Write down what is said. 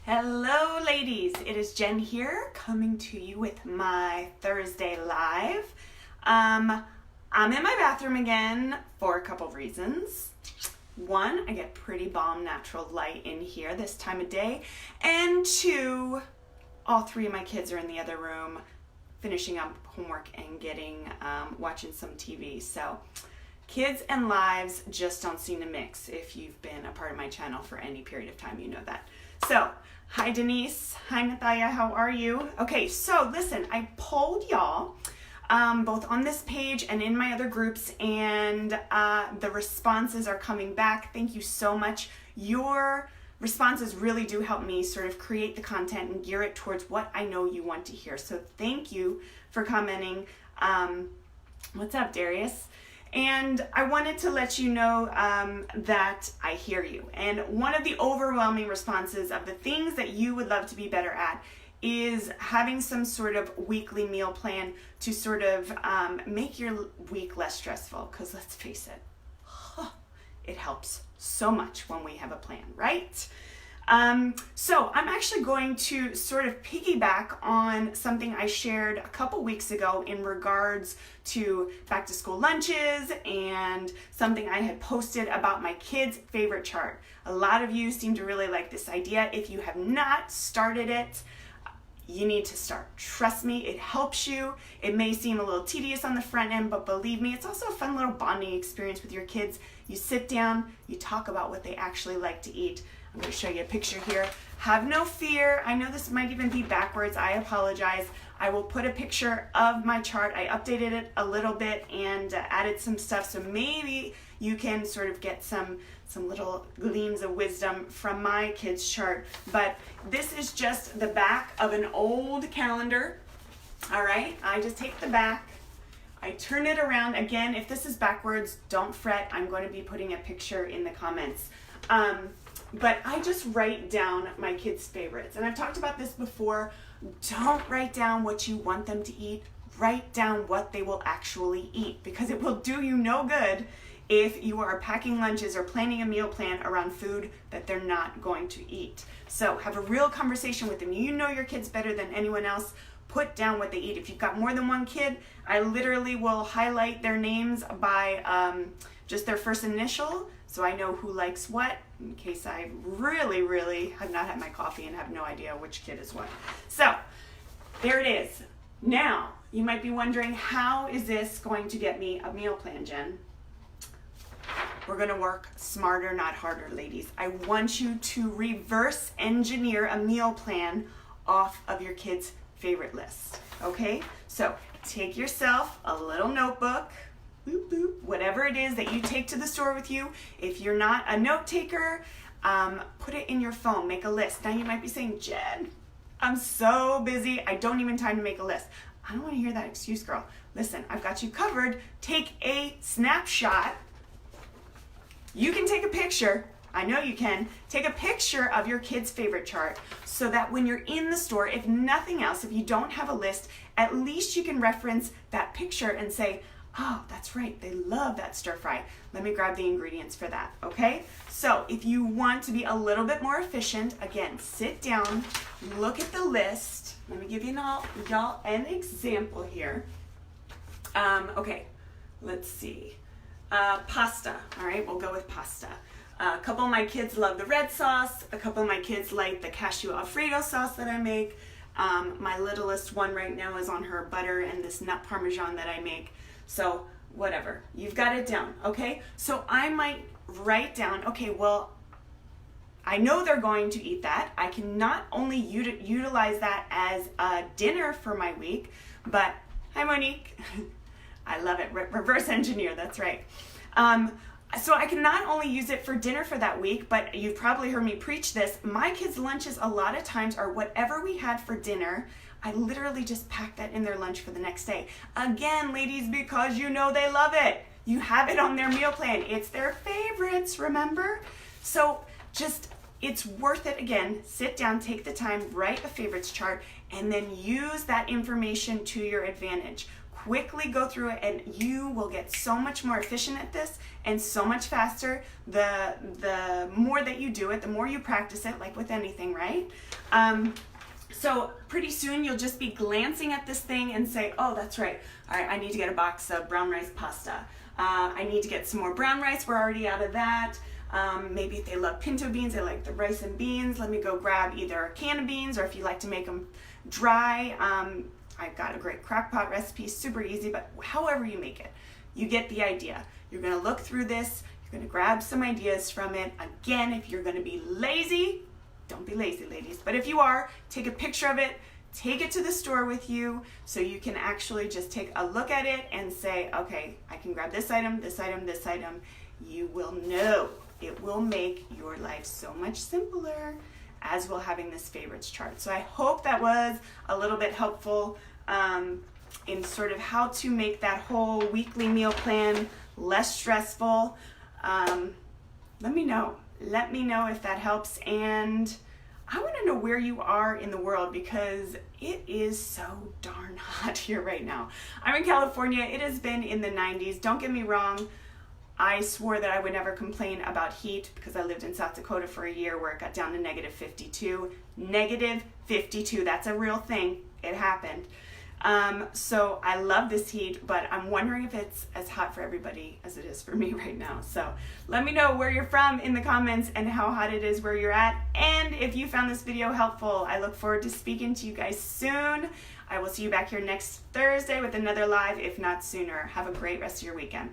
Hello ladies, it is Jen here coming to you with my Thursday live. I'm in my bathroom again for a couple of reasons. One, I get pretty bomb natural light in here this time of day. And two, all three of my kids are in the other room finishing up homework and watching some TV. So kids and lives just don't seem to mix. If you've been a part of my channel for any period of time, you know that. So, hi Denise, hi Natalia, how are you? Okay, so listen, I polled y'all both on this page and in my other groups, and the responses are coming back. Thank you so much. Your responses really do help me sort of create the content and gear it towards what I know you want to hear. So thank you for commenting. What's up, Darius? And I wanted to let you know that I hear you. And one of the overwhelming responses of the things that you would love to be better at is having some sort of weekly meal plan to sort of make your week less stressful. Because let's face it, it helps so much when we have a plan, right? So I'm actually going to sort of piggyback on something I shared a couple weeks ago in regards to back to school lunches and something I had posted about my kids' favorite chart. A lot of you seem to really like this idea. If you have not started it, you need to start. Trust me, it helps you. It may seem a little tedious on the front end, but believe me, it's also a fun little bonding experience with your kids. You sit down, you talk about what they actually like to eat. I'm going to show you a picture here. Have no fear. I know this might even be backwards. I apologize. I will put a picture of my chart. I updated it a little bit and added some stuff, so maybe you can sort of get some little gleams of wisdom from my kids' chart. But this is just the back of an old calendar. All right, I just take the back, I turn it around. Again, if this is backwards, don't fret. I'm going to be putting a picture in the comments. But I just write down my kids' favorites. And I've talked about this before. Don't write down what you want them to eat. Write down what they will actually eat, because it will do you no good if you are packing lunches or planning a meal plan around food that they're not going to eat. So have a real conversation with them. You know your kids better than anyone else. Put down what they eat. If you've got more than one kid, I literally will highlight their names by just their first initial, so I know who likes what, in case I really have not had my coffee and have no idea which kid is what. So there it is. Now, you might be wondering, how is this going to get me a meal plan, Jen? We're going to work smarter, not harder, ladies. I want you to reverse engineer a meal plan off of your kids' favorite list, okay? So take yourself a little notebook, boop, boop, whatever it is that you take to the store with you. If you're not a note taker, put it in your phone, make a list. Now you might be saying, Jen, I'm so busy, I don't even have time to make a list. I don't want to hear that excuse, girl. Listen, I've got you covered. Take a snapshot. You can take a picture. I know you can. Take a picture of your kid's favorite chart so that when you're in the store, if nothing else, if you don't have a list, at least you can reference that picture and say, oh, that's right, they love that stir fry. Let me grab the ingredients for that, okay? So if you want to be a little bit more efficient, again, sit down, look at the list. Let me give you y'all an example here. Okay, let's see. Pasta, all right, we'll go with pasta. A couple of my kids love the red sauce. A couple of my kids like the cashew Alfredo sauce that I make. My littlest one right now is on her butter and this nut parmesan that I make. So whatever, you've got it down, okay? So I might write down, okay, well, I know they're going to eat that. I can not only utilize that as a dinner for my week, but, hi Monique, I love it, reverse engineer, that's right. So I can not only use it for dinner for that week, but you've probably heard me preach this. My kids' lunches a lot of times are whatever we had for dinner. I literally just pack that in their lunch for the next day. Again, ladies, because you know they love it. You have it on their meal plan. It's their favorites, remember? So it's worth it. Again, sit down, take the time, write a favorites chart, and then use that information to your advantage. quickly go through it, and you will get so much more efficient at this and so much faster. The more that you do it, the more you practice it, like with anything, right? So pretty soon you'll just be glancing at this thing and say, oh, that's right. All right, I need to get a box of brown rice pasta. I need to get some more brown rice. We're already out of that. Maybe if they love pinto beans, they like the rice and beans, let me go grab either a can of beans, or if you like to make them dry, I've got a great crock pot recipe, super easy, but however you make it, you get the idea. You're gonna look through this, you're gonna grab some ideas from it. Again, if you're gonna be lazy, don't be lazy, ladies, but if you are, take a picture of it, take it to the store with you so you can actually just take a look at it and say, okay, I can grab this item, this item, this item. You will know. It will make your life so much simpler, as will having this favorites chart. So I hope that was a little bit helpful in sort of how to make that whole weekly meal plan less stressful. Let me know. Let me know if that helps. And I want to know where you are in the world, because it is so darn hot here right now. I'm in California. It has been in the 90s. Don't get me wrong. I swore that I would never complain about heat because I lived in South Dakota for a year where it got down to negative 52. Negative 52, that's a real thing. It happened. So I love this heat, but I'm wondering if it's as hot for everybody as it is for me right now. So let me know where you're from in the comments and how hot it is where you're at. And if you found this video helpful, I look forward to speaking to you guys soon. I will see you back here next Thursday with another live, if not sooner. Have a great rest of your weekend.